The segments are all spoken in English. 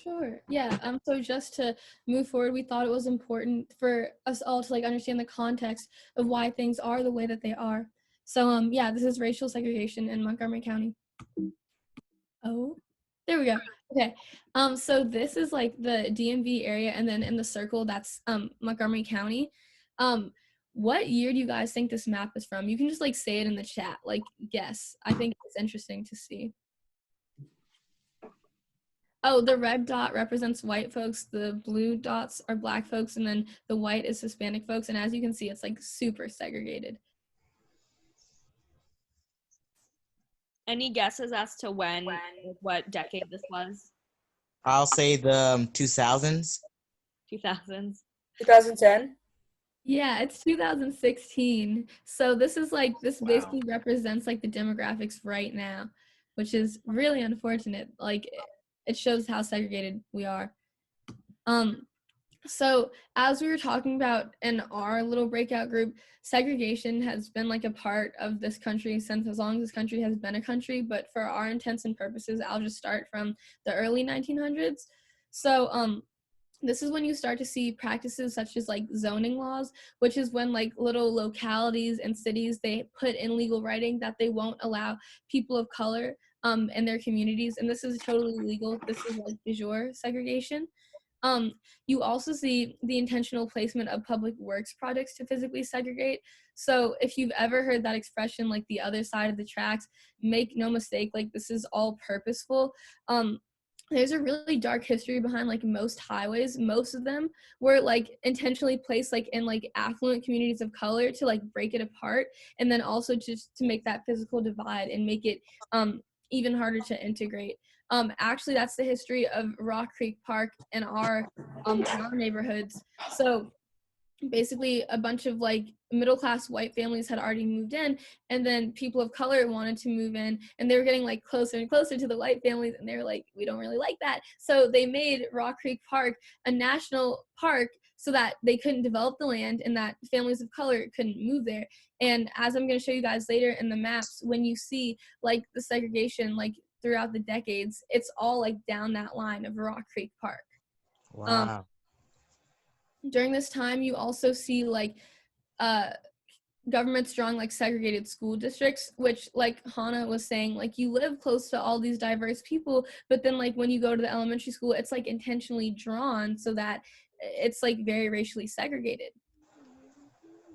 Sure. Yeah. So just to move forward, we thought it was important for us all to like understand the context of why things are the way that they are. So yeah, this is racial segregation in Montgomery County. Oh, there we go. Okay. So this is like the DMV area, and then in the circle that's Montgomery County. What year do you guys think this map is from? You can just like say it in the chat, like guess. I think it's interesting to see. Oh, the red dot represents white folks, the blue dots are black folks, and then the white is Hispanic folks. And as you can see, it's like super segregated. Any guesses as to what decade this was? I'll say the 2000s. 2000s. 2010. Yeah, it's 2016. So this is like, this basically represents like the demographics right now, which is really unfortunate. Like it shows how segregated we are. So as we were talking about in our little breakout group, segregation has been like a part of this country since as long as this country has been a country. But for our intents and purposes, I'll just start from the early 1900s. So this is when you start to see practices such as like zoning laws, which is when like little localities and cities, they put in legal writing that they won't allow people of color in their communities. And this is totally legal. This is like de jure segregation. You also see the intentional placement of public works projects to physically segregate. So if you've ever heard that expression, like the other side of the tracks, make no mistake, like this is all purposeful. There's a really dark history behind like most highways. Most of them were like intentionally placed like in like affluent communities of color to like break it apart, and then also just to make that physical divide and make it even harder to integrate. Actually, that's the history of Rock Creek Park in our neighborhoods. So basically a bunch of like middle-class white families had already moved in, and then people of color wanted to move in, and they were getting like closer and closer to the white families, and they were like, we don't really like that. So they made Rock Creek Park a national park so that they couldn't develop the land and that families of color couldn't move there. And as I'm going to show you guys later in the maps, when you see like the segregation like throughout the decades, it's all like down that line of Rock Creek Park. Wow. During this time, you also see like governments drawing like segregated school districts, which like Hannah was saying, like you live close to all these diverse people, but then like when you go to the elementary school, it's like intentionally drawn so that it's like very racially segregated.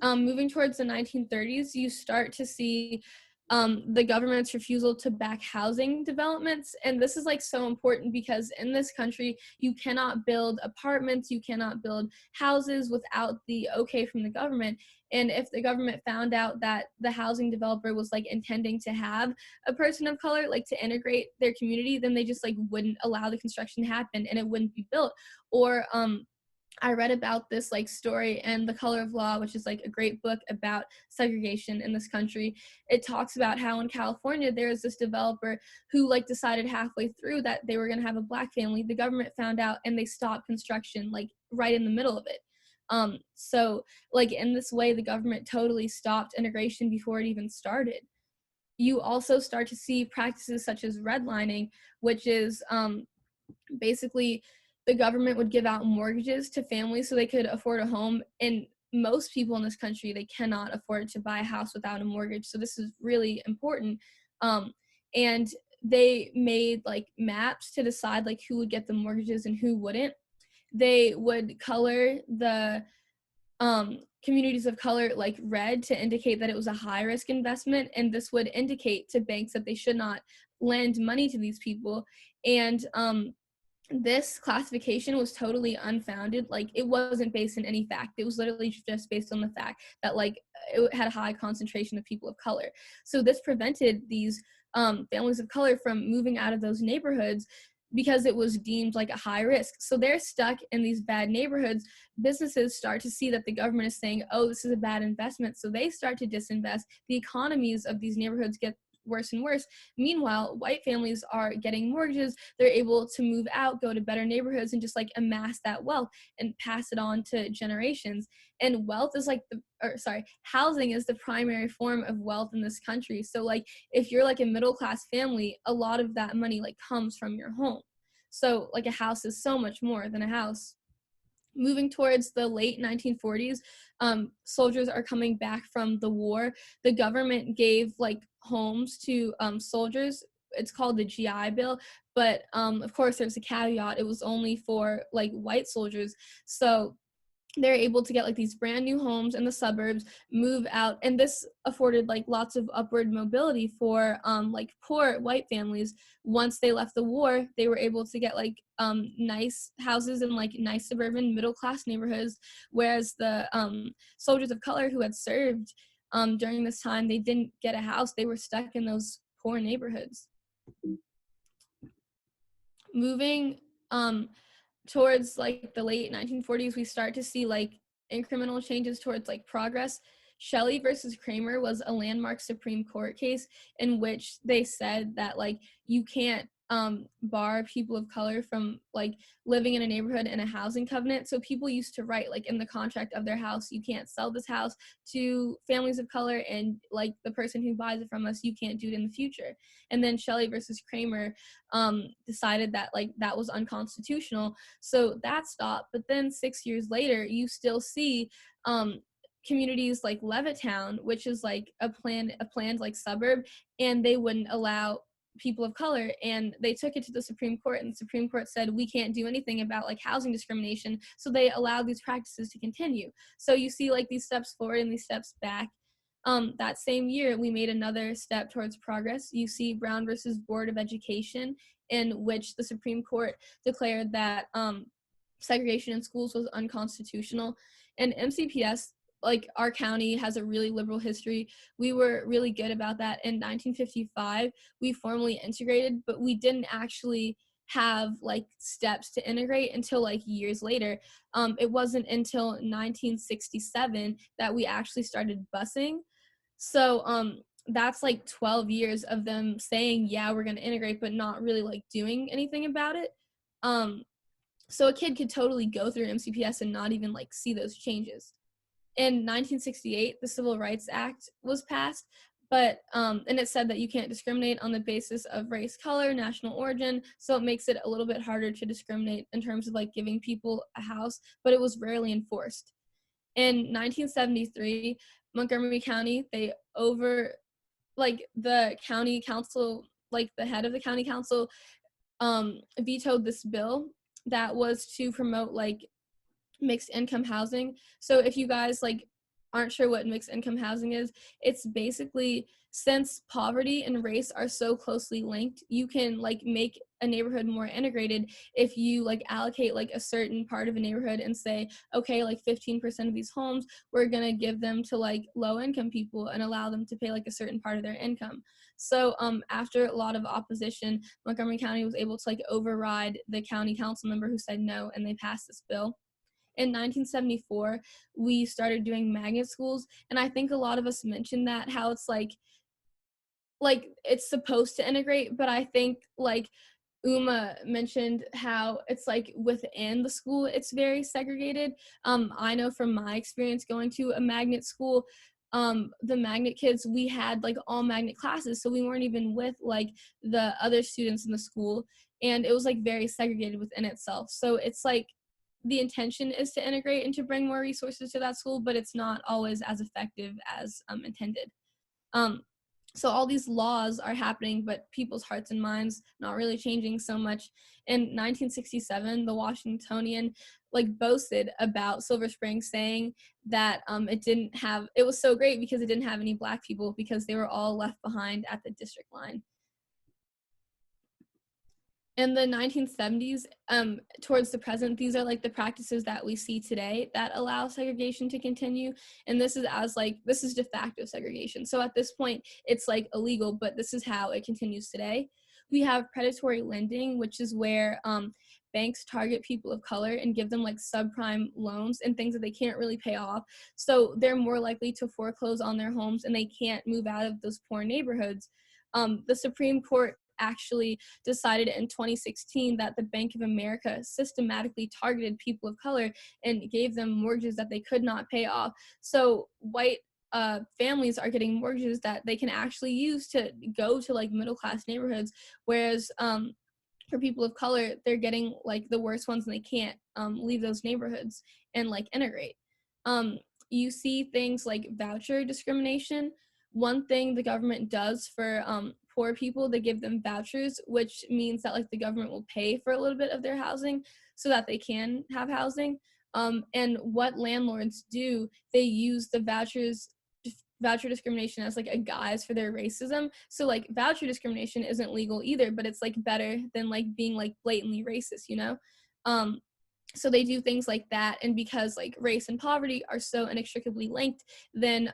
Moving towards the 1930s, you start to see the government's refusal to back housing developments. And this is like so important because in this country, you cannot build apartments, you cannot build houses without the okay from the government. And if the government found out that the housing developer was like intending to have a person of color, like to integrate their community, then they just like wouldn't allow the construction to happen and it wouldn't be built. Or I read about this like story in The Color of Law, which is like a great book about segregation in this country. It talks about how in California there is this developer who like decided halfway through that they were going to have a black family. The government found out and they stopped construction like right in the middle of it. So like in this way, the government totally stopped integration before it even started. You also start to see practices such as redlining, which is basically the government would give out mortgages to families so they could afford a home. And most people in this country, they cannot afford to buy a house without a mortgage. So this is really important. And they made like maps to decide like who would get the mortgages and who wouldn't. They would color the communities of color like red to indicate that it was a high risk investment, and this would indicate to banks that they should not lend money to these people. And this classification was totally unfounded. Like it wasn't based in any fact. It was literally just based on the fact that like it had a high concentration of people of color. So this prevented these families of color from moving out of those neighborhoods because it was deemed like a high risk. So they're stuck in these bad neighborhoods. Businesses start to see that the government is saying, oh, this is a bad investment. So they start to disinvest. The economies of these neighborhoods get worse and worse. Meanwhile, white families are getting mortgages. They're able to move out, go to better neighborhoods, and just like amass that wealth and pass it on to generations. And wealth is like housing is the primary form of wealth in this country. So like if you're like a middle class family, a lot of that money like comes from your home. So like a house is so much more than a house. Moving towards the late 1940s, soldiers are coming back from the war. The government gave like homes to soldiers. It's called the GI Bill, but of course there's a caveat. It was only for like white soldiers. So they're able to get like these brand new homes in the suburbs, move out, and this afforded like lots of upward mobility for like poor white families. Once they left the war, they were able to get like nice houses in like nice suburban middle class neighborhoods, whereas the soldiers of color who had served during this time, they didn't get a house. They were stuck in those poor neighborhoods. Moving towards like the late 1940s, we start to see like incremental changes towards like progress. Shelley versus Kramer was a landmark Supreme Court case in which they said that like you can't bar people of color from like living in a neighborhood in a housing covenant. So people used to write like in the contract of their house, you can't sell this house to families of color, and like the person who buys it from us, you can't do it in the future. And then Shelley versus Kramer decided that like that was unconstitutional, so that stopped. But then 6 years later, you still see communities like Levittown, which is like a planned like suburb, and they wouldn't allow people of color, and they took it to the Supreme Court, and the Supreme Court said we can't do anything about like housing discrimination, so they allowed these practices to continue. So you see like these steps forward and these steps back. That same year, we made another step towards progress. You see Brown versus Board of Education, in which the Supreme Court declared that segregation in schools was unconstitutional. And MCPS, like our county, has a really liberal history. We were really good about that. In 1955, we formally integrated, but we didn't actually have like steps to integrate until like years later. It wasn't until 1967 that we actually started busing. So that's like 12 years of them saying, yeah, we're going to integrate, but not really like doing anything about it. So a kid could totally go through MCPS and not even like see those changes. In 1968, the Civil Rights Act was passed, but and it said that you can't discriminate on the basis of race, color, national origin. So it makes it a little bit harder to discriminate in terms of like giving people a house, but it was rarely enforced. In 1973, Montgomery County, the county council, like the head of the county council, vetoed this bill that was to promote like mixed income housing. So if you guys like aren't sure what mixed income housing is, it's basically, since poverty and race are so closely linked, you can like make a neighborhood more integrated if you like allocate like a certain part of a neighborhood and say, okay, like 15% of these homes, we're going to give them to like low income people and allow them to pay like a certain part of their income. So after a lot of opposition, Montgomery County was able to like override the county council member who said no, and they passed this bill. In 1974, we started doing magnet schools, and I think a lot of us mentioned that, how it's like it's supposed to integrate, but I think like Uma mentioned how it's like within the school it's very segregated. I know from my experience going to a magnet school, the magnet kids, we had like all magnet classes, so we weren't even with like the other students in the school, and it was like very segregated within itself. So it's like the intention is to integrate and to bring more resources to that school, but it's not always as effective as intended. So all these laws are happening, but people's hearts and minds not really changing so much. In 1967, the Washingtonian like boasted about Silver Spring, saying that it was so great because it didn't have any Black people because they were all left behind at the district line. In the 1970s, towards the present, these are like the practices that we see today that allow segregation to continue. And this is de facto segregation. So at this point, it's like illegal, but this is how it continues today. We have predatory lending, which is where banks target people of color and give them like subprime loans and things that they can't really pay off. So they're more likely to foreclose on their homes, and they can't move out of those poor neighborhoods. The Supreme Court actually decided in 2016 that the Bank of America systematically targeted people of color and gave them mortgages that they could not pay off. So white families are getting mortgages that they can actually use to go to like middle class neighborhoods, whereas for people of color, they're getting like the worst ones and they can't leave those neighborhoods and like integrate. You see things like voucher discrimination. One thing the government does for poor people, they give them vouchers, which means that like the government will pay for a little bit of their housing so that they can have housing. And what landlords do, they use the voucher discrimination as like a guise for their racism. So like voucher discrimination isn't legal either, but it's like better than like being like blatantly racist, you know? So they do things like that, and because like race and poverty are so inextricably linked, then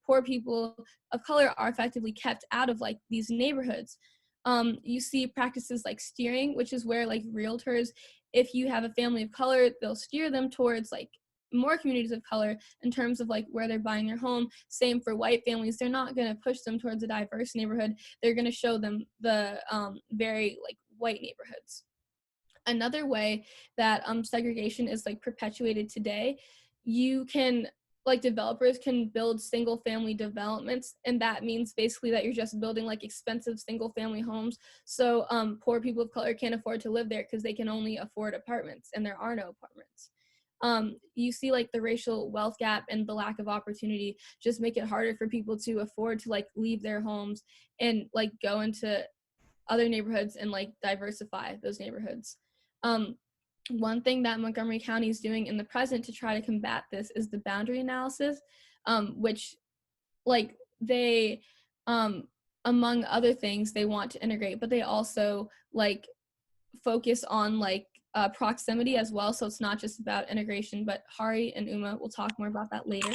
poor people of color are effectively kept out of like these neighborhoods. You see practices like steering, which is where like realtors, if you have a family of color, they'll steer them towards like more communities of color in terms of like where they're buying their home. Same for white families, they're not going to push them towards a diverse neighborhood, they're going to show them the very like white neighborhoods. Another way that segregation is like perpetuated today, you can like developers can build single family developments, and that means basically that you're just building like expensive single family homes, so poor people of color can't afford to live there because they can only afford apartments and there are no apartments. You see like the racial wealth gap and the lack of opportunity just make it harder for people to afford to like leave their homes and like go into other neighborhoods and like diversify those neighborhoods. One thing that Montgomery County is doing in the present to try to combat this is the boundary analysis, which like they, among other things, they want to integrate, but they also like focus on like proximity as well. So it's not just about integration, but Hari and Uma will talk more about that later.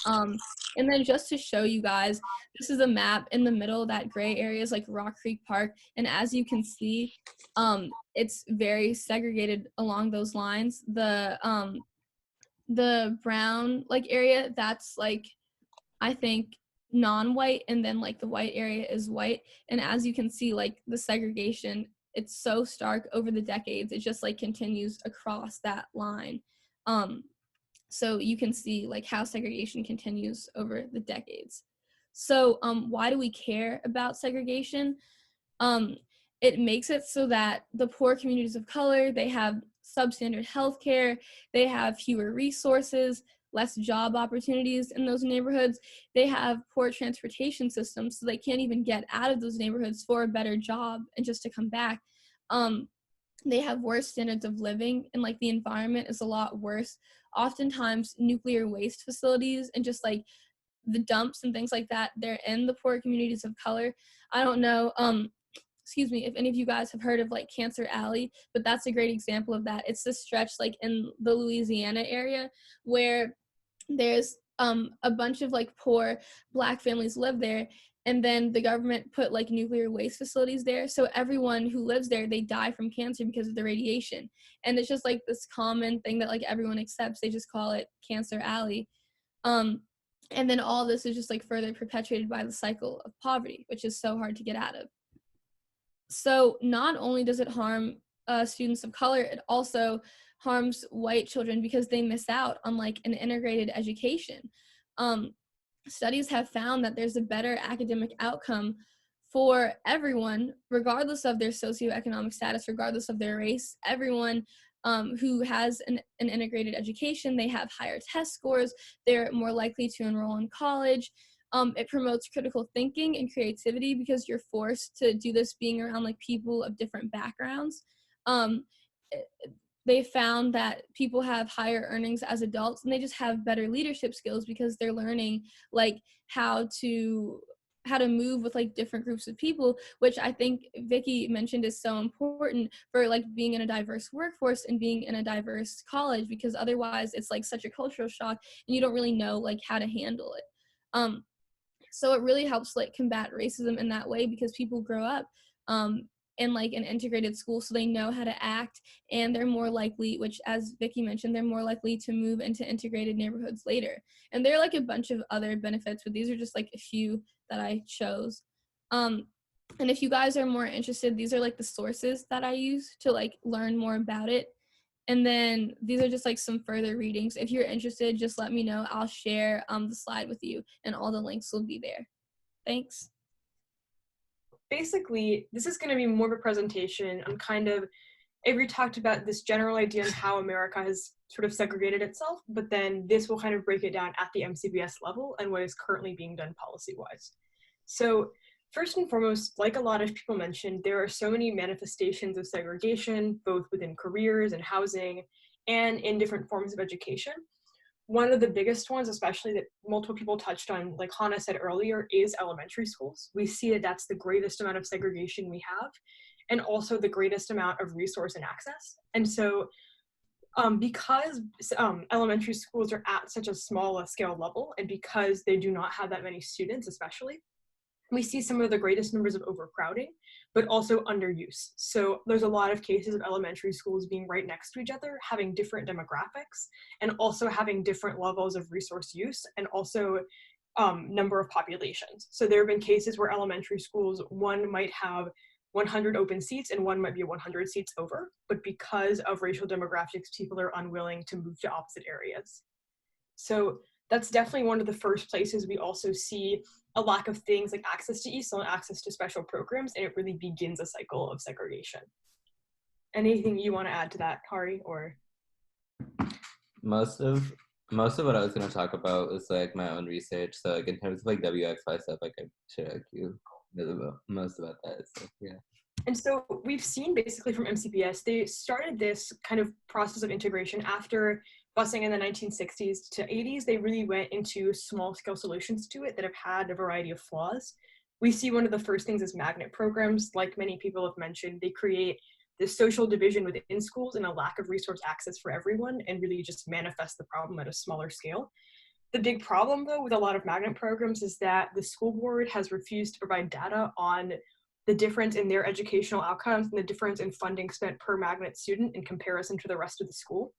And then just to show you guys, this is a map. In the middle, that gray area is like Rock Creek Park. And as you can see, it's very segregated along those lines. The brown like area, that's like, I think, non-white, and then like the white area is white. And as you can see, like the segregation, it's so stark over the decades. It just like continues across that line. So you can see like how segregation continues over the decades. So why do we care about segregation? It makes it so that the poor communities of color, they have substandard healthcare, they have fewer resources, less job opportunities in those neighborhoods. They have poor transportation systems, so they can't even get out of those neighborhoods for a better job and just to come back. They have worse standards of living, and like the environment is a lot worse. Oftentimes nuclear waste facilities and just like the dumps and things like that, they're in the poor communities of color. I don't know, excuse me, if any of you guys have heard of like Cancer Alley, but that's a great example of that. It's this stretch like in the Louisiana area where there's a bunch of like poor Black families live there, and then the government put like nuclear waste facilities there, so everyone who lives there, they die from cancer because of the radiation. And it's just like this common thing that like everyone accepts. They just call it Cancer Alley. And then all this is just like further perpetuated by the cycle of poverty, which is so hard to get out of. So not only does it harm students of color, it also harms white children because they miss out on like an integrated education. Studies have found that there's a better academic outcome for everyone, regardless of their socioeconomic status, regardless of their race. Everyone who has an integrated education, they have higher test scores, they're more likely to enroll in college. It promotes critical thinking and creativity because you're forced to do this being around like people of different backgrounds. They found that people have higher earnings as adults, and they just have better leadership skills because they're learning like how to move with like different groups of people, which I think Vicky mentioned is so important for like being in a diverse workforce and being in a diverse college, because otherwise it's like such a cultural shock and you don't really know like how to handle it. So it really helps like combat racism in that way because people grow up in like an integrated school, so they know how to act, and they're more likely, which as Vicky mentioned, they're more likely to move into integrated neighborhoods later. And there are like a bunch of other benefits, but these are just like a few that I chose. And if you guys are more interested, these are like the sources that I use to like learn more about it. And then these are just like some further readings. If you're interested, just let me know. I'll share the slide with you and all the links will be there. Thanks. basically, this is going to be more of a presentation on kind of, Avery talked about this general idea on how America has sort of segregated itself, but then this will kind of break it down at the MCPS level and what is currently being done policy-wise. So first and foremost, like a lot of people mentioned, there are so many manifestations of segregation, both within careers and housing, and in different forms of education. One of the biggest ones, especially that multiple people touched on, like Hannah said earlier, is elementary schools. We see that that's the greatest amount of segregation we have, and also the greatest amount of resource and access. And so because elementary schools are at such a small scale level, and because they do not have that many students especially, we see some of the greatest numbers of overcrowding, but also underuse. So there's a lot of cases of elementary schools being right next to each other, having different demographics, and also having different levels of resource use, and also number of populations. So there have been cases where elementary schools, one might have 100 open seats and one might be 100 seats over, but because of racial demographics, people are unwilling to move to opposite areas. So that's definitely one of the first places we also see a lack of things like access to ESOL and access to special programs, and it really begins a cycle of segregation. Anything you want to add to that, Hari, or? Most of what I was going to talk was like my own research. So like in terms of like WXY stuff, I could share like you know most about that. So yeah. And so we've seen basically from MCPS, they started this kind of process of integration after busing in the 1960s to 80s. They really went into small scale solutions to it that have had a variety of flaws. We see one of the first things is magnet programs. Like many people have mentioned, they create this social division within schools and a lack of resource access for everyone, and really just manifest the problem at a smaller scale. The big problem though with a lot of magnet programs is that the school board has refused to provide data on the difference in their educational outcomes and the difference in funding spent per magnet student in comparison to the rest of the school.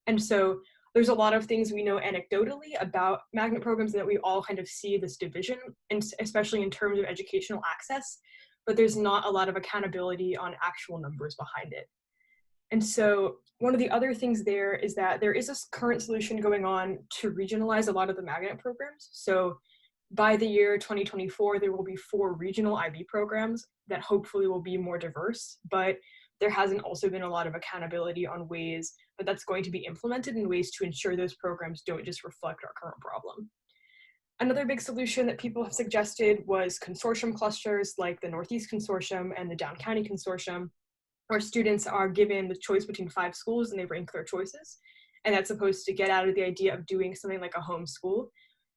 And so there's a lot of things we know anecdotally about magnet programs that we all kind of see this division, and especially in terms of educational access, but there's not a lot of accountability on actual numbers behind it. And so one of the other things there is that there is a current solution going on to regionalize a lot of the magnet programs. So by the year 2024, there will be 4 regional IB programs that hopefully will be more diverse, but there hasn't also been a lot of accountability on ways that that's going to be implemented in ways to ensure those programs don't just reflect our current problem. Another big solution that people have suggested was consortium clusters like the Northeast Consortium and the Down County Consortium, where students are given the choice between 5 schools and they rank their choices. And that's supposed to get out of the idea of doing something like a home school.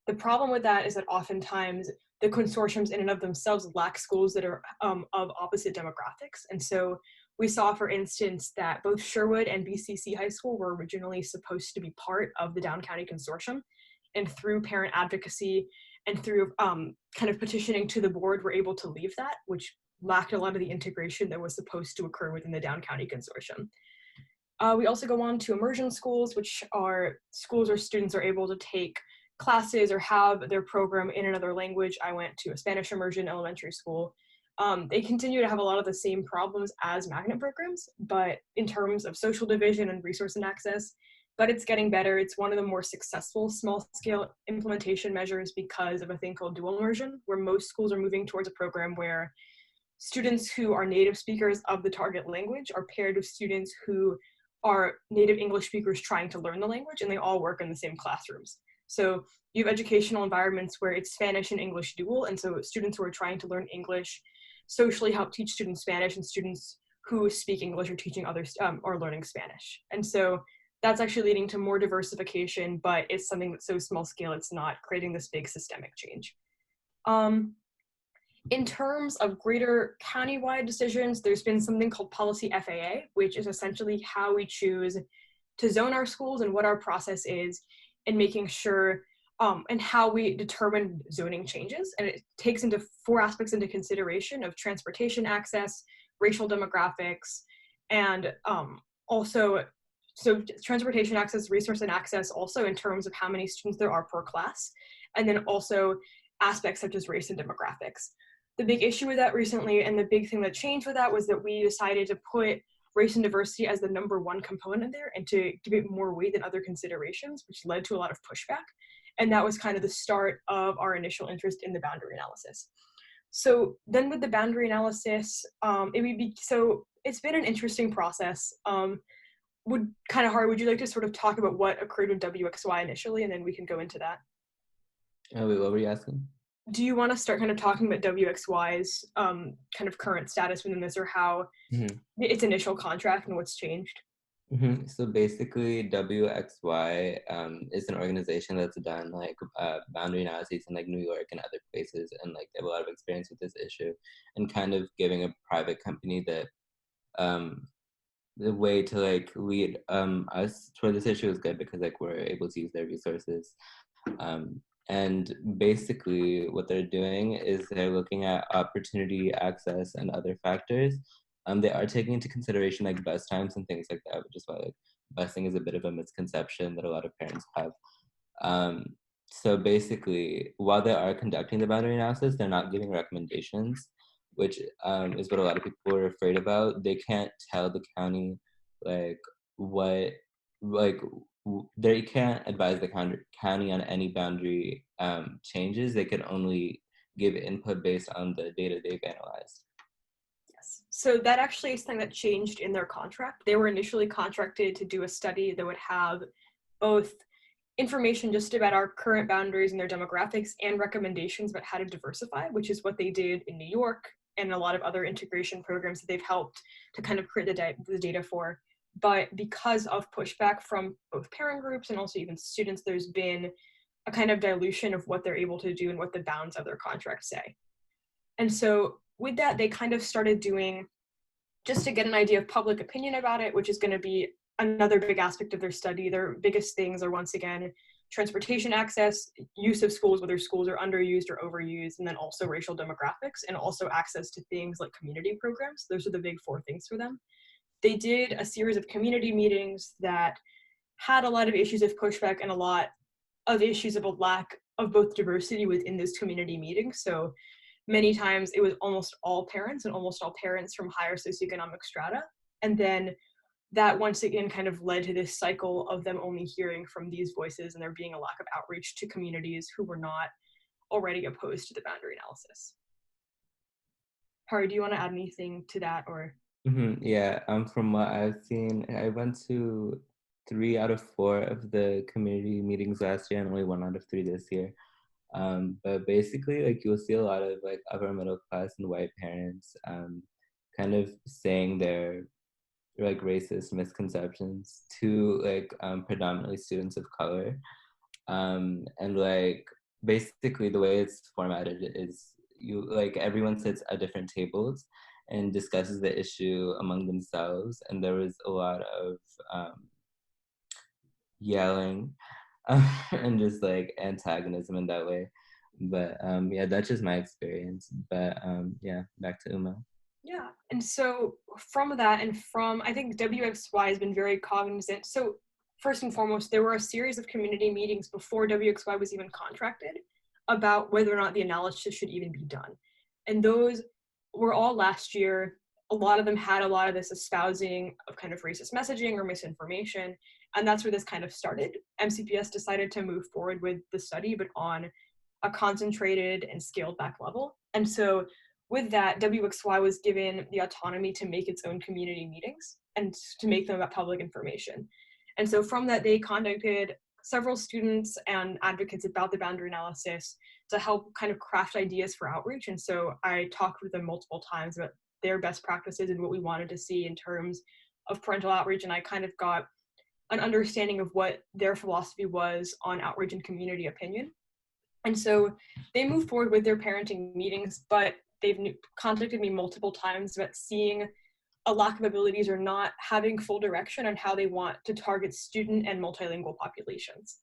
The problem with that is that oftentimes the consortiums in and of themselves lack schools that are of opposite demographics. And so we saw, for instance, that both Sherwood and BCC High School were originally supposed to be part of the Down County Consortium. And through parent advocacy and through kind of petitioning to the board, were able to leave that, which lacked a lot of the integration that was supposed to occur within the Down County Consortium. We also go on to immersion schools, which are schools where students are able to take classes or have their program in another language. I went to a Spanish immersion elementary school. They continue to have a lot of the same problems as magnet programs, but in terms of social division and resource and access, but it's getting better. It's one of the more successful small-scale implementation measures because of a thing called dual immersion, where most schools are moving towards a program where students who are native speakers of the target language are paired with students who are native English speakers trying to learn the language, and they all work in the same classrooms. So you have educational environments where it's Spanish and English dual, and so students who are trying to learn English socially help teach students Spanish, and students who speak English are teaching others or learning Spanish. And so that's actually leading to more diversification, but it's something that's so small scale, it's not creating this big systemic change. In terms of greater countywide decisions, there's been something called Policy FAA, which is essentially how we choose to zone our schools and what our process is in making sure and how we determine zoning changes. And it takes into 4 aspects into consideration of transportation access, racial demographics, and also, so transportation access, resource and access also in terms of how many students there are per class, and then also aspects such as race and demographics. The big issue with that recently, and the big thing that changed with that, was that we decided to put race and diversity as the #1 component there and to give it more weight than other considerations, which led to a lot of pushback. And that was kind of the start of our initial interest in the boundary analysis. So then with the boundary analysis, it's been an interesting process. Would you like to sort of talk about what occurred with WXY initially, and then we can go into that? Oh, wait, what were you asking? Do you want to start kind of talking about WXY's kind of current status within this, or how its initial contract and what's changed? So basically, WXY is an organization that's done like boundary analyses in like New York and other places, and like they have a lot of experience with this issue, and kind of giving a private company that the way to like lead us toward this issue is good because like we're able to use their resources. And basically what they're doing is they're looking at opportunity, access, and other factors. They are taking into consideration like bus times and things like that, which is why like busing is a bit of a misconception that a lot of parents have. So basically, while they are conducting the boundary analysis, they're not giving recommendations, which is what a lot of people are afraid about. They can't tell the county like what like they can't advise the county on any boundary changes. They can only give input based on the data they've analyzed. Yes. So that actually is something that changed in their contract. They were initially contracted to do a study that would have both information just about our current boundaries and their demographics and recommendations about how to diversify, which is what they did in New York and a lot of other integration programs that they've helped to kind of create the data for. But because of pushback from both parent groups and also even students, there's been a kind of dilution of what they're able to do and what the bounds of their contract say. And so with that, they kind of started doing, just to get an idea of public opinion about it, which is going to be another big aspect of their study. Their biggest things are, once again, transportation access, use of schools, whether schools are underused or overused, and then also racial demographics, and also access to things like community programs. Those are the big 4 things for them. They did a series of community meetings that had a lot of issues of pushback and a lot of issues of a lack of both diversity within those community meetings. So many times it was almost all parents and almost all parents from higher socioeconomic strata. And then that once again kind of led to this cycle of them only hearing from these voices and there being a lack of outreach to communities who were not already opposed to the boundary analysis. Hari, do you want to add anything to that, or? Yeah, from what I've seen, I went to 3 out of 4 of the community meetings last year and only 1 out of 3 this year. But basically, like you'll see a lot of like upper middle class and white parents kind of saying their like racist misconceptions to like predominantly students of color. And like basically the way it's formatted is everyone sits at different tables and discusses the issue among themselves, and there was a lot of yelling and just like antagonism in that way. But yeah, that's just my experience. But yeah, back to Uma. Yeah, and so from that and from, I think WXY has been very cognizant. So first and foremost, there were a series of community meetings before WXY was even contracted about whether or not the analysis should even be done. And those were all last year. A lot of them had a lot of this espousing of kind of racist messaging or misinformation. And that's where this kind of started. MCPS decided to move forward with the study, but on a concentrated and scaled back level. And so with that, WXY was given the autonomy to make its own community meetings and to make them about public information. And so from that, they contacted several students and advocates about the boundary analysis to help kind of craft ideas for outreach. And so I talked with them multiple times about their best practices and what we wanted to see in terms of parental outreach. And I kind of got an understanding of what their philosophy was on outreach and community opinion. And so they moved forward with their parenting meetings, but they've contacted me multiple times about seeing a lack of abilities or not having full direction on how they want to target student and multilingual populations.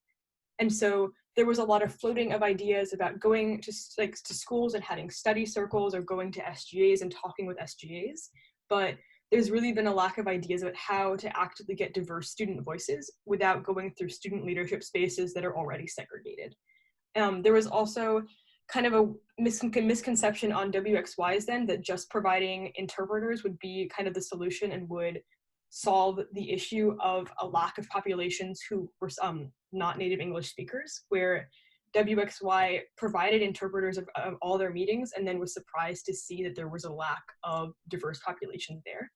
And so there was a lot of floating of ideas about going to schools and having study circles or going to SGAs and talking with SGAs, but there's really been a lack of ideas about how to actively get diverse student voices without going through student leadership spaces that are already segregated. There was also kind of a misconception on WXYs then that just providing interpreters would be kind of the solution and would solve the issue of a lack of populations who were not native English speakers, where WXY provided interpreters of all their meetings and then was surprised to see that there was a lack of diverse populations there.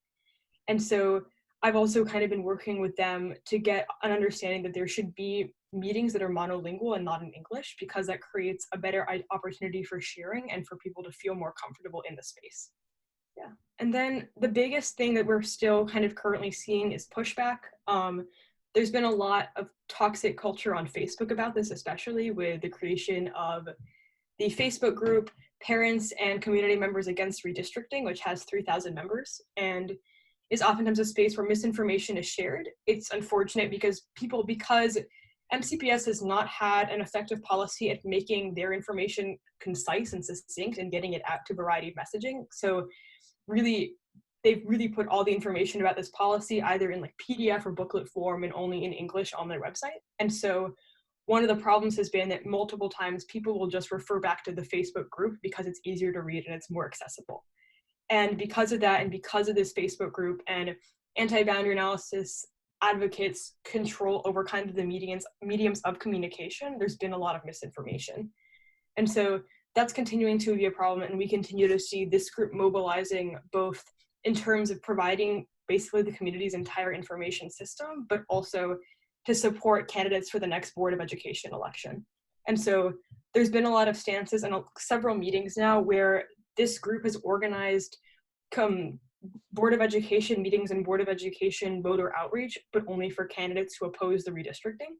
And so I've also kind of been working with them to get an understanding that there should be meetings that are monolingual and not in English, because that creates a better opportunity for sharing and for people to feel more comfortable in the space. Yeah. And then the biggest thing that we're still kind of currently seeing is pushback. There's been a lot of toxic culture on Facebook about this, especially with the creation of the Facebook group Parents and Community Members Against Redistricting, which has 3,000 members and is oftentimes a space where misinformation is shared. It's unfortunate because MCPS has not had an effective policy at making their information concise and succinct and getting it out to a variety of messaging. So really, they've really put all the information about this policy either in like PDF or booklet form and only in English on their website. And so one of the problems has been that multiple times people will just refer back to the Facebook group because it's easier to read and it's more accessible. And because of that, and because of this Facebook group and anti-boundary analysis advocates control over kind of the mediums of communication, there's been a lot of misinformation. And so that's continuing to be a problem, and we continue to see this group mobilizing both in terms of providing basically the community's entire information system, but also to support candidates for the next Board of Education election. And so there's been a lot of stances and several meetings now where this group has organized Board of Education meetings and Board of Education voter outreach, but only for candidates who oppose the redistricting.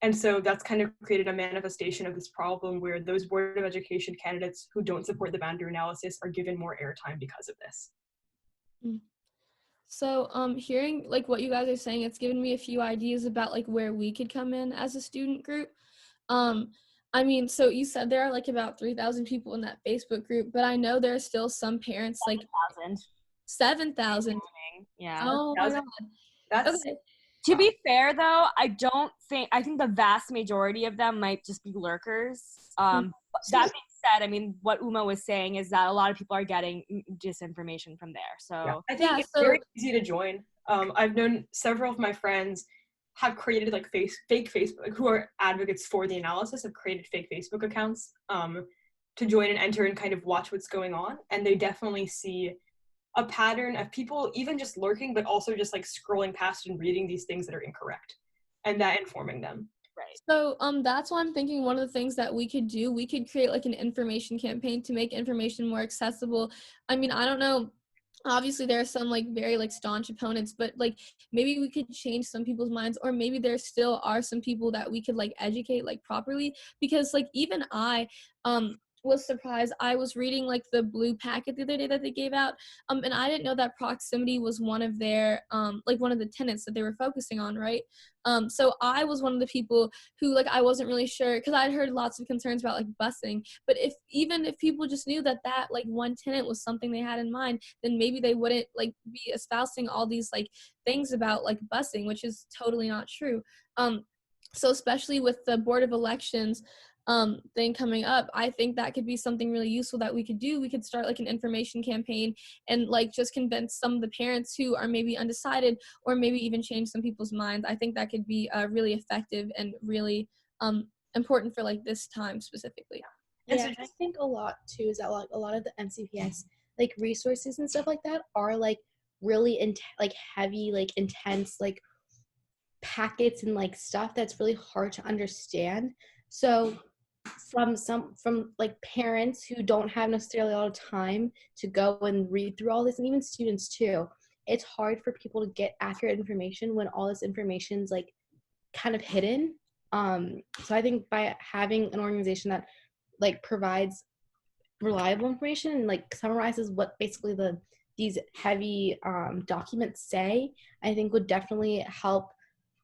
And so that's kind of created a manifestation of this problem where those Board of Education candidates who don't support the boundary analysis are given more airtime because of this. So hearing like what you guys are saying, it's given me a few ideas about like where we could come in as a student group. I mean, so you said there are like about 3,000 people in that Facebook group, but I know there are still some parents like 7,000. Yeah. Oh my God. That's Okay. To be fair, though, I think the vast majority of them might just be lurkers. That being said, I mean, what Uma was saying is that a lot of people are getting disinformation from there. So yeah, I think it's very easy to join. I've known several of my friends have created like fake Facebook, who are advocates for the analysis, have created fake Facebook accounts to join and enter and kind of watch what's going on. And they definitely see a pattern of people even just lurking, but also just like scrolling past and reading these things that are incorrect and that informing them. Right. So that's why I'm thinking one of the things that we could do, we could create like an information campaign to make information more accessible. I mean, I don't know. Obviously there are some like very like staunch opponents, but like maybe we could change some people's minds, or maybe there still are some people that we could like educate like properly, because like even I was surprised. I was reading like the blue packet the other day that they gave out, and I didn't know that proximity was one of their like one of the tenets that they were focusing on, right? So I was one of the people who like I wasn't really sure, because I'd heard lots of concerns about like busing, but even if people just knew that like one tenet was something they had in mind, then maybe they wouldn't like be espousing all these like things about like busing, which is totally not true. So especially with the Board of Elections thing coming up, I think that could be something really useful that we could do. We could start like an information campaign and like just convince some of the parents who are maybe undecided, or maybe even change some people's minds. I think that could be really effective and really important for like this time specifically. Yeah, I think a lot too is that like a lot of the MCPS like resources and stuff like that are like really like heavy, like intense, like packets and like stuff that's really hard to understand. So from like parents who don't have necessarily a lot of time to go and read through all this, and even students too, it's hard for people to get accurate information when all this information's like kind of hidden. So I think by having an organization that like provides reliable information and like summarizes what basically these heavy documents say, I think would definitely help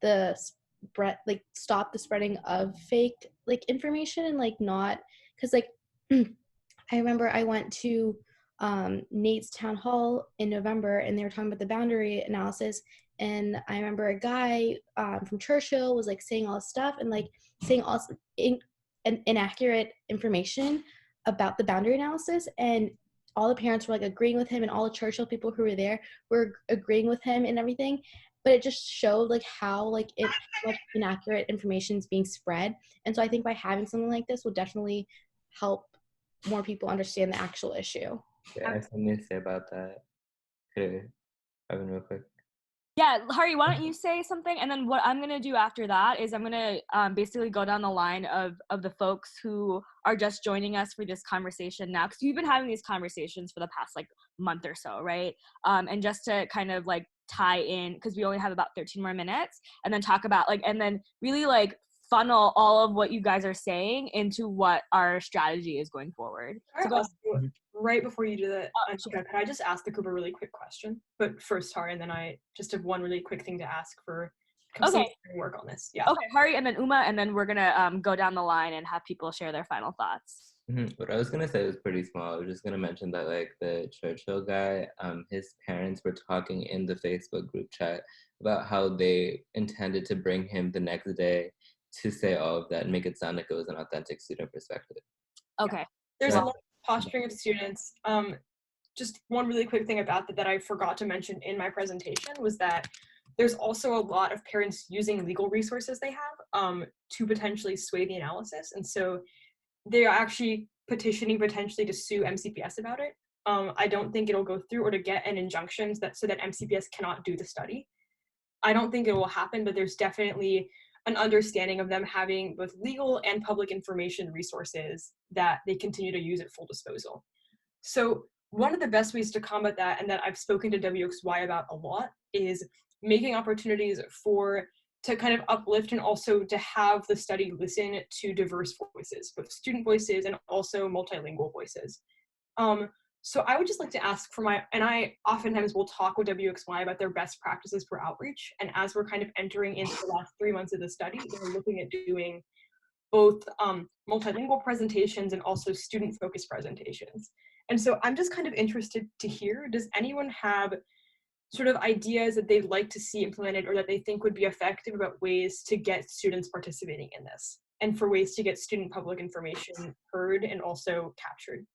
the spread, like stop the spreading of fake like information, and like not, because like I remember I went to Nate's town hall in November and they were talking about the boundary analysis, and I remember a guy from Churchill was like saying all this stuff and like saying all inaccurate information about the boundary analysis, and all the parents were like agreeing with him, and all the Churchill people who were there were agreeing with him and everything. but it just showed like how much inaccurate information is being spread. And so I think by having something like this will definitely help more people understand the actual issue. Yeah, I have something to say about that. Could Evan, real quick. Yeah, Hari, why don't you say something? And then what I'm going to do after that is I'm going to basically go down the line of the folks who are just joining us for this conversation now. Because we've been having these conversations for the past like month or so, right? And just to kind of like tie in, because we only have about 13 more minutes, and then talk about like, and then really like funnel all of what you guys are saying into what our strategy is going forward. So go right before you do that, sure. can I just ask the group a really quick question? But first, Hari, and then I just have one really quick thing to ask for work on this. Yeah. Okay, Hari, and then Uma, and then we're gonna go down the line and have people share their final thoughts. What I was gonna say was pretty small. I was just gonna mention that like the Churchill guy, his parents were talking in the Facebook group chat about how they intended to bring him the next day to say all of that and make it sound like it was an authentic student perspective. Okay. Yeah. There's a lot of posturing of students. Just one really quick thing about that I forgot to mention in my presentation was that there's also a lot of parents using legal resources they have to potentially sway the analysis. And so they're actually petitioning potentially to sue MCPS about it. I don't think it'll go through, or to get an injunction so that MCPS cannot do the study. I don't think it will happen, but there's definitely an understanding of them having both legal and public information resources that they continue to use at full disposal. So one of the best ways to combat that, and that I've spoken to WXY about a lot, is making opportunities to kind of uplift and also to have the study listen to diverse voices, both student voices and also multilingual voices. So I would just like to ask and I oftentimes will talk with WXY about their best practices for outreach. And as we're kind of entering into the last 3 months of the study, they're looking at doing both multilingual presentations and also student-focused presentations. And so I'm just kind of interested to hear, does anyone have sort of ideas that they'd like to see implemented or that they think would be effective about ways to get students participating in this, and for ways to get student public information heard and also captured?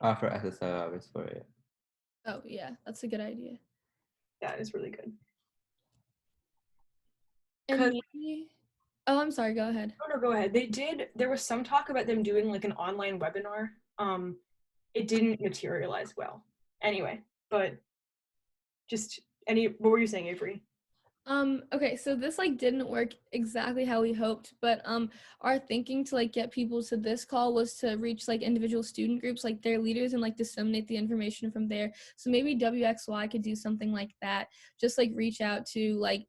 Offer SSI hours for it. Oh yeah, that's a good idea. That is really good. And maybe, oh, I'm sorry, go ahead. No, go ahead. There was some talk about them doing like an online webinar. It didn't materialize well. Anyway, but what were you saying, Avery? Okay, so this like didn't work exactly how we hoped, but our thinking to like get people to this call was to reach like individual student groups, like their leaders, and like disseminate the information from there. So maybe WXY could do something like that, just like reach out to like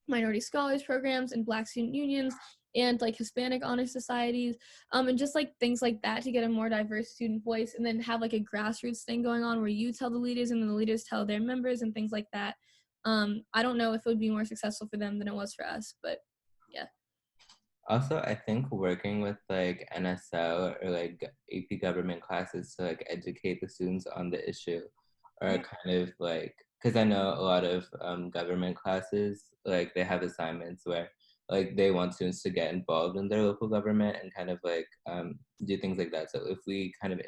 minority scholars programs and Black student unions and like Hispanic honor societies, and just like things like that to get a more diverse student voice, and then have like a grassroots thing going on where you tell the leaders and then the leaders tell their members and things like that. I don't know if it would be more successful for them than it was for us, but yeah. Also, I think working with like NSL or like AP government classes to like educate the students on the issue, or kind of like, because I know a lot of government classes, like they have assignments where like they want students to get involved in their local government and kind of like do things like that. So if we kind of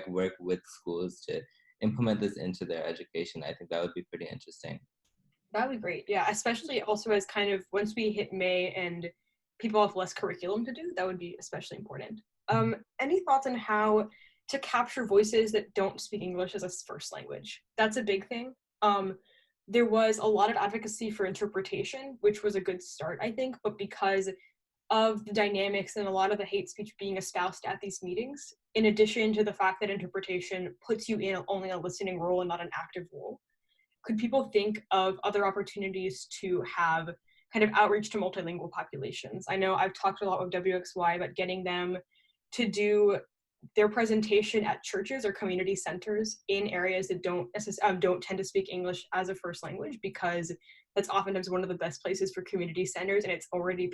work with schools to implement this into their education, I think that would be pretty interesting. That would be great. Yeah, especially also as kind of once we hit May and people have less curriculum to do, that would be especially important. Any thoughts on how to capture voices that don't speak English as a first language? That's a big thing. There was a lot of advocacy for interpretation, which was a good start, I think, but because of the dynamics and a lot of the hate speech being espoused at these meetings, in addition to the fact that interpretation puts you in only a listening role and not an active role, could people think of other opportunities to have kind of outreach to multilingual populations? I know I've talked a lot with WXY about getting them to do their presentation at churches or community centers in areas that don't tend to speak English as a first language, because that's oftentimes one of the best places for community centers, and it's already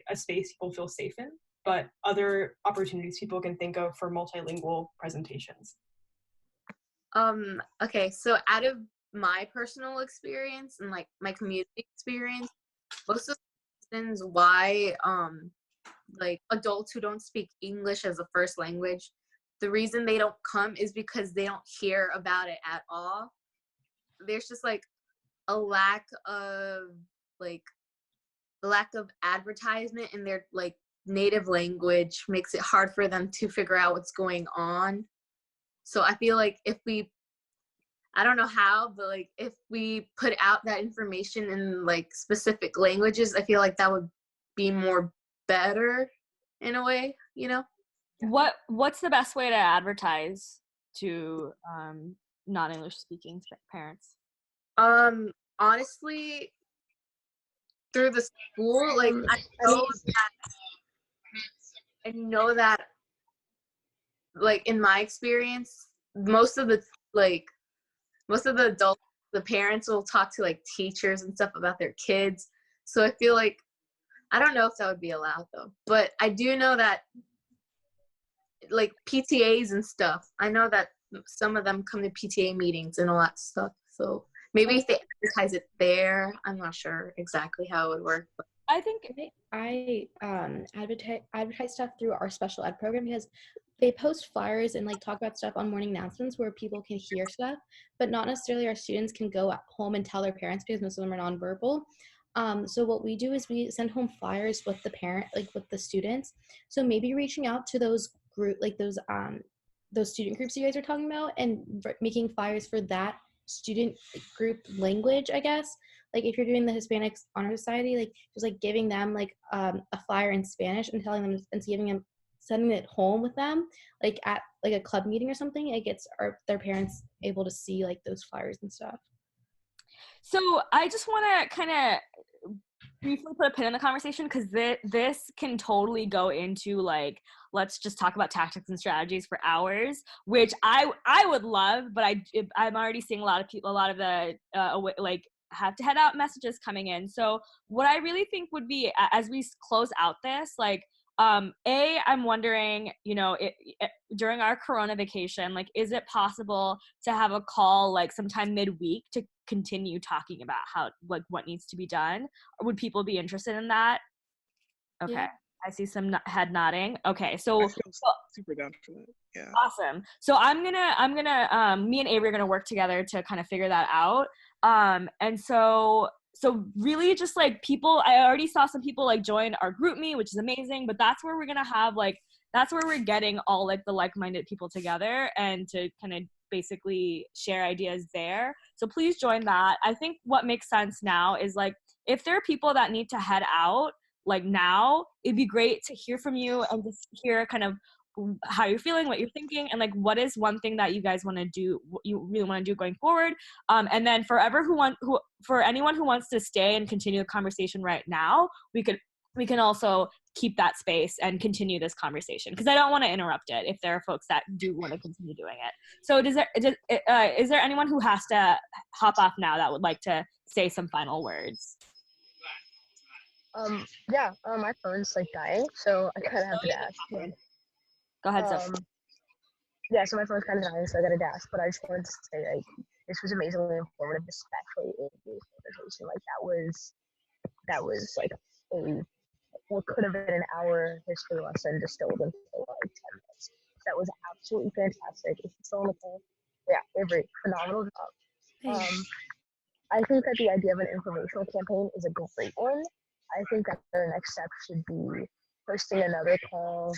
a space people feel safe in. But other opportunities people can think of for multilingual presentations. Okay, so out of my personal experience and like my community experience, most of the reasons why like adults who don't speak English as a first language, the reason they don't come is because they don't hear about it at all. There's just like a lack of like the lack of advertisement in their like native language makes it hard for them to figure out what's going on. So I feel like if we, I don't know how, but like if we put out that information in like specific languages, I feel like that would be more better in a way, you know? What's the best way to advertise to non-English speaking parents? Honestly, through the school, like I know that like in my experience, most of the adults, the parents will talk to like teachers and stuff about their kids. So I feel like I don't know if that would be allowed though, but I do know that like PTAs and stuff, I know that some of them come to PTA meetings and all that stuff. So maybe if they advertise it there, I'm not sure exactly how it would work. But I think I advertise stuff through our special ed program because they post flyers and like talk about stuff on morning announcements where people can hear stuff, but not necessarily our students can go at home and tell their parents because most of them are nonverbal. So what we do is we send home flyers with the parent, like with the students. So maybe reaching out to those those student groups you guys are talking about and making flyers for that student group language, I guess. Like if you're doing the Hispanics Honor Society, like just like giving them like a flyer in Spanish and telling them and giving them sending it home with them, like at like a club meeting or something. It gets their parents able to see like those flyers and stuff. So I just want to kind of briefly put a pin in the conversation because this can totally go into like, let's just talk about tactics and strategies for hours, which I would love, but I'm already seeing a lot of people, a lot of the like have to head out messages coming in. So what I really think would be, as we close out this, like, I'm wondering, you know, during our Corona vacation, like, is it possible to have a call like sometime midweek to continue talking about how, like, what needs to be done? Or would people be interested in that? Okay. Yeah. I see some head nodding. Okay. So super down for that. Yeah. Awesome. So I'm gonna me and Avery are gonna work together to kind of figure that out. And so really just like people, I already saw some people like join our group me, which is amazing, but that's where we're gonna have like, that's where we're getting all like the like-minded people together and to kind of basically share ideas there. So please join that. I think what makes sense now is like, if there are people that need to head out, like now, it'd be great to hear from you and just hear kind of how you're feeling, what you're thinking, and like what is one thing that you guys want to do, what you really want to do going forward. And then for anyone who wants to stay and continue the conversation right now, we can also keep that space and continue this conversation because I don't want to interrupt it if there are folks that do want to continue doing it. So is there anyone who has to hop off now that would like to say some final words? My phone's like dying, so I kind of have to dash. Go ahead, Sophie. So my phone's kind of dying, so I got to dash. But I just wanted to say, like, this was amazingly informative, especially in the conversation. Like, that was like what could have been an hour history lesson distilled into like 10 minutes. That was absolutely fantastic. If you're still on the call, Avery, phenomenal job. I think that the idea of an informational campaign is a great one. I think that the next step should be hosting another call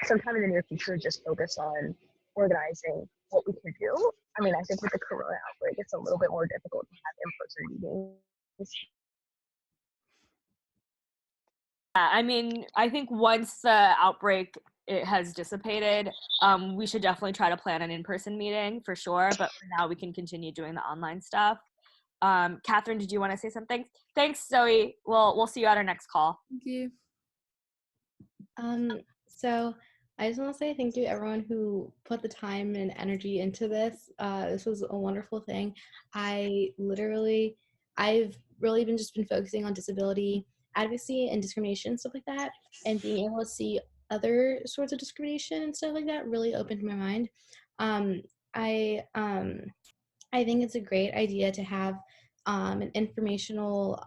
sometime in the near future, just focus on organizing what we can do. I mean, I think with the Corona outbreak, it's a little bit more difficult to have in-person meetings. I mean, I think once the outbreak has dissipated, we should definitely try to plan an in-person meeting for sure. But for now, we can continue doing the online stuff. Catherine, did you want to say something? Thanks, Zoe. We'll see you at our next call. Thank you. So I just want to say thank you to everyone who put the time and energy into this. This was a wonderful thing. I've really been focusing on disability advocacy and discrimination, stuff like that, and being able to see other sorts of discrimination and stuff like that really opened my mind. I think it's a great idea to have an informational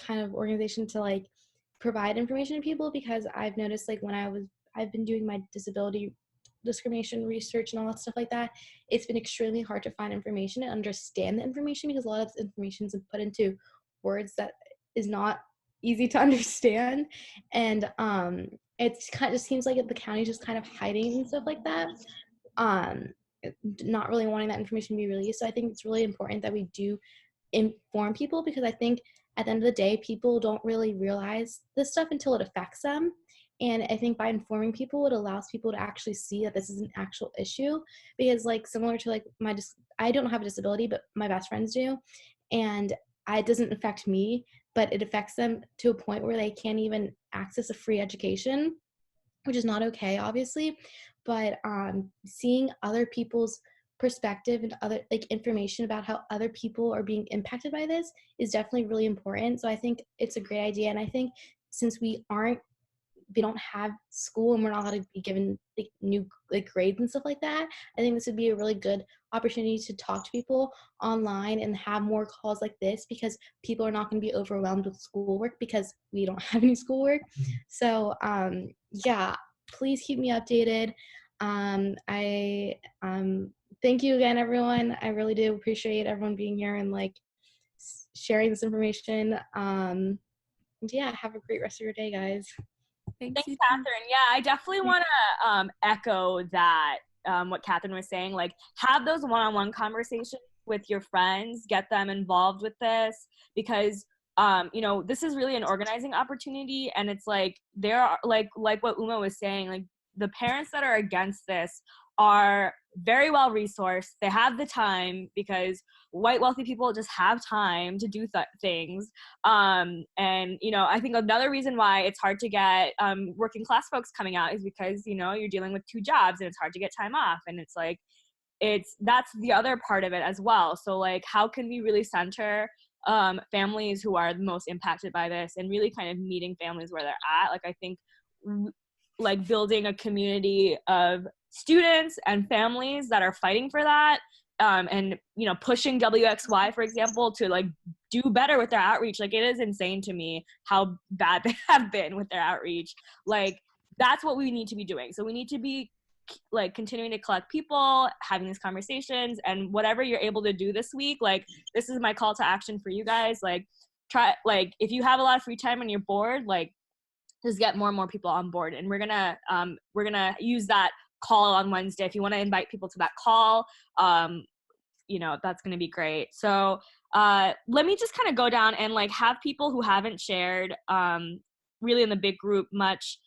kind of organization to like provide information to people, because I've noticed like when I've been doing my disability discrimination research and all that stuff like that, it's been extremely hard to find information and understand the information because a lot of this information is put into words that is not easy to understand. And it's kind of just seems like the county just kind of hiding and stuff like that, not really wanting that information to be released. So I think it's really important that we do inform people, because I think at the end of the day, people don't really realize this stuff until it affects them. And I think by informing people, it allows people to actually see that this is an actual issue. Because like similar to like I don't have a disability, but my best friends do. And it doesn't affect me, but it affects them to a point where they can't even access a free education, which is not okay, obviously. But seeing other people's perspective and other like information about how other people are being impacted by this is definitely really important. So I think it's a great idea. And I think since we don't have school and we're not allowed to be given like new like grades and stuff like that, I think this would be a really good opportunity to talk to people online and have more calls like this, because people are not going to be overwhelmed with schoolwork because we don't have any schoolwork. So yeah, please keep me updated. I thank you again, everyone. I really do appreciate everyone being here and like sharing this information. Yeah, have a great rest of your day, guys. Thanks, Catherine. Yeah, I definitely want to echo that, what Catherine was saying. Like, have those one-on-one conversations with your friends, get them involved with this, because you know, this is really an organizing opportunity, and it's like there are like what Uma was saying, like the parents that are against this are very well resourced. They have the time, because white wealthy people just have time to do things. And you know, I think another reason why it's hard to get working class folks coming out is because, you know, you're dealing with 2 jobs and it's hard to get time off. And it's like, that's the other part of it as well. So like, how can we really center families who are the most impacted by this, and really kind of meeting families where they're at? Like, I think like building a community of students and families that are fighting for that, and you know, pushing WXY, for example, to like do better with their outreach. Like, it is insane to me how bad they have been with their outreach. Like, that's what we need to be doing. So we need to be like continuing to collect people, having these conversations, and whatever you're able to do this week, like this is my call to action for you guys. Like, try, like if you have a lot of free time and you're bored, like just get more and more people on board. And we're gonna use that call on Wednesday. If you want to invite people to that call, you know, that's gonna be great. So let me just kind of go down and like have people who haven't shared really in the big group much